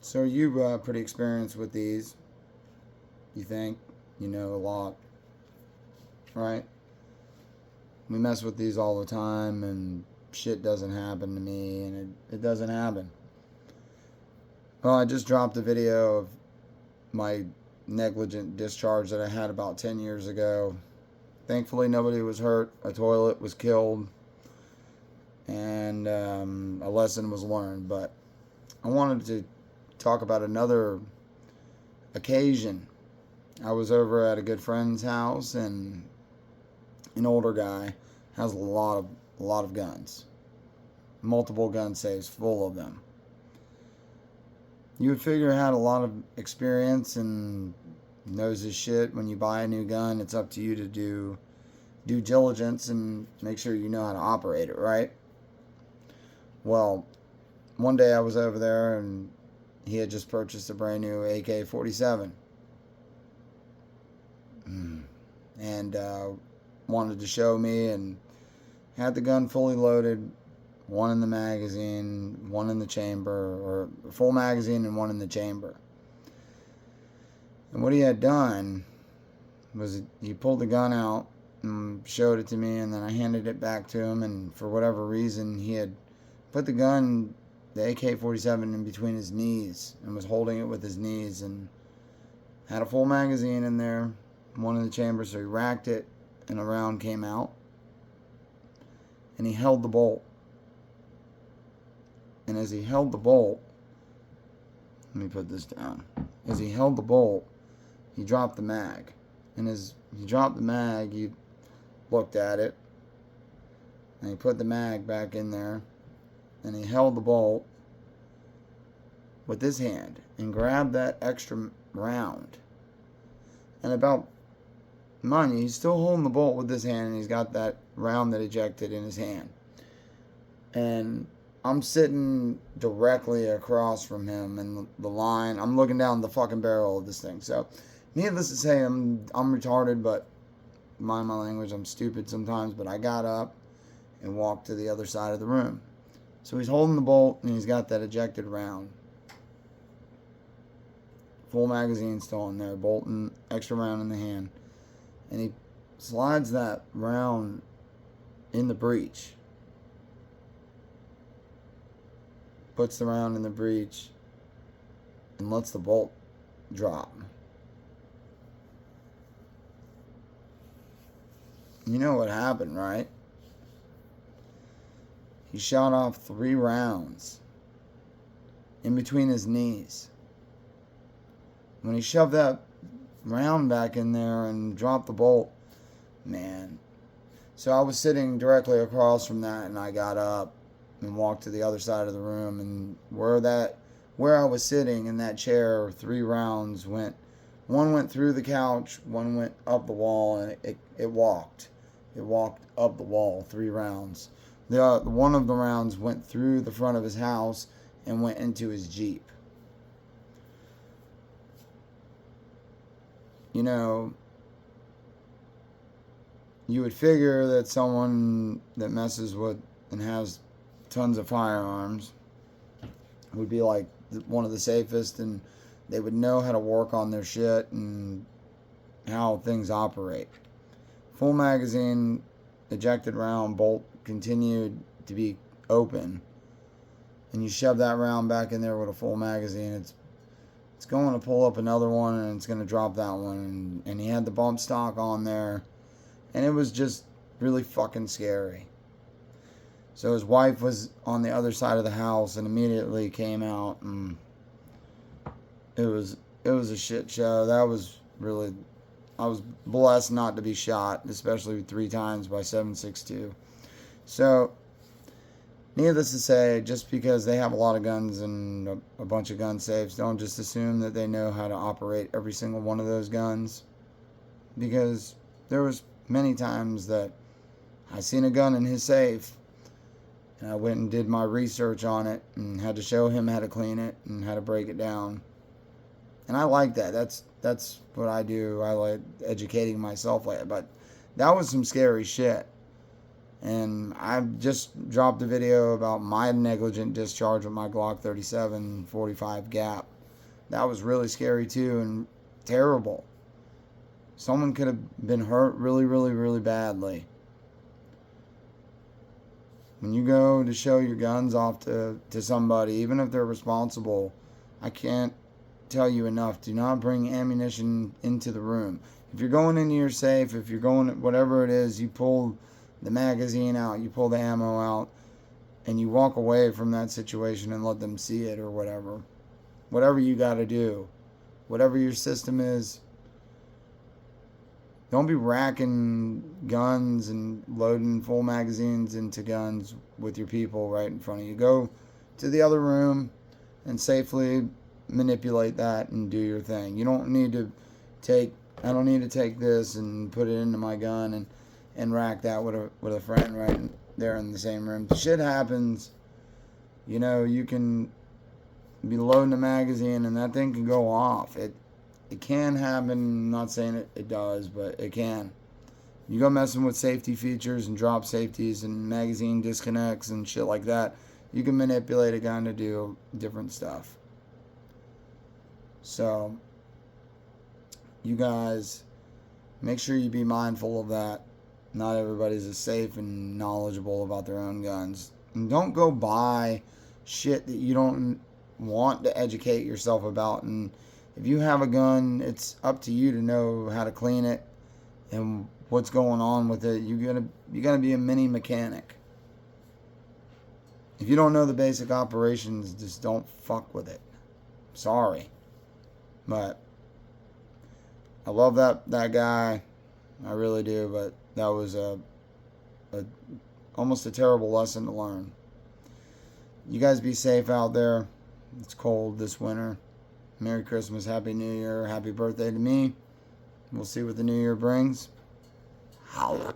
So you pretty experienced with these, you think? You know a lot, right? We mess with these all the time and shit doesn't happen to me and it doesn't happen. Well, I just dropped a video of my negligent discharge that I had about 10 years ago. Thankfully, nobody was hurt. A toilet was killed and a lesson was learned. But I wanted to talk about another occasion. I was over at a good friend's house, and an older guy has a lot of guns, multiple gun safes full of them. You would figure he had a lot of experience and knows his shit. When you buy a new gun, it's up to you to do due diligence and make sure you know how to operate it, right? Well, one day I was over there and he had just purchased a brand new AK47 and wanted to show me, and had the gun fully loaded, one in the magazine, one in the chamber, or full magazine and one in the chamber. And what he had done was he pulled the gun out and showed it to me, and then I handed it back to him, and for whatever reason he had put the gun, the AK-47, in between his knees and was holding it with his knees, and had a full magazine in there, one in the chamber, so he racked it and a round came out, and he held the bolt. And as he held the bolt, let me put this down. As he held the bolt, he dropped the mag. And as he dropped the mag, he looked at it, and he put the mag back in there, and he held the bolt with his hand and grabbed that extra round. And about, mind you, he's still holding the bolt with his hand, and he's got that round that ejected in his hand. And I'm sitting directly across from him in the line. I'm looking down the fucking barrel of this thing. So, needless to say, I'm retarded, but mind my language, I'm stupid sometimes. But I got up and walked to the other side of the room. So he's holding the bolt, and he's got that ejected round. Full magazine still in there, bolt and extra round in the hand. And he slides that round in the breech. Puts the round in the breech and lets the bolt drop. You know what happened, right? He shot off 3 rounds in between his knees. When he shoved that round back in there and dropped the bolt, man. So I was sitting directly across from that, and I got up and walked to the other side of the room, and where I was sitting in that chair, 3 rounds went. One went through the couch, one went up the wall, and it walked. It walked up the wall, 3 rounds. One of the rounds went through the front of his house and went into his Jeep. You know, you would figure that someone that messes with and has tons of firearms would be like one of the safest, and they would know how to work on their shit and how things operate. Full magazine, ejected round, bolt continued to be open, and you shove that round back in there with a full magazine, it's going to pull up another one, and it's going to drop that one. And he had the bump stock on there, and it was just really fucking scary. So his wife was on the other side of the house and immediately came out, and it was a shit show. That was really, I was blessed not to be shot, especially 3 times by 7.62. So, needless to say, just because they have a lot of guns and a bunch of gun safes, don't just assume that they know how to operate every single one of those guns. Because there was many times that I seen a gun in his safe, and I went and did my research on it and had to show him how to clean it and how to break it down. And I like that. That's what I do. I like educating myself like that. But that was some scary shit. And I just dropped a video about my negligent discharge with my Glock 37 45 gap. that was really scary too, and terrible. Someone could have been hurt really, really, really badly. When you go to show your guns off to somebody, even if they're responsible, I can't tell you enough. Do not bring ammunition into the room. If you're going into your safe, if you're going, whatever it is, you pull the magazine out, you pull the ammo out, and you walk away from that situation and let them see it or whatever. Whatever you got to do. Whatever your system is. Don't be racking guns and loading full magazines into guns with your people right in front of you. Go to the other room and safely manipulate that and do your thing. You don't need to I don't need to take this and put it into my gun and rack that with a friend right there in the same room. Shit happens. You know, you can be loading a magazine and that thing can go off. It can happen. I'm not saying it does, but it can. You go messing with safety features and drop safeties and magazine disconnects and shit like that, you can manipulate a gun to do different stuff. So, you guys, make sure you be mindful of that. Not everybody's as safe and knowledgeable about their own guns. And don't go buy shit that you don't want to educate yourself about. And if you have a gun, it's up to you to know how to clean it and what's going on with it. You gotta be a mini mechanic. If you don't know the basic operations, just don't fuck with it. Sorry. But I love that guy. I really do, but that was almost a terrible lesson to learn. You guys be safe out there. It's cold this winter. Merry Christmas, Happy New Year, Happy birthday to me. We'll see what the new year brings. Holla.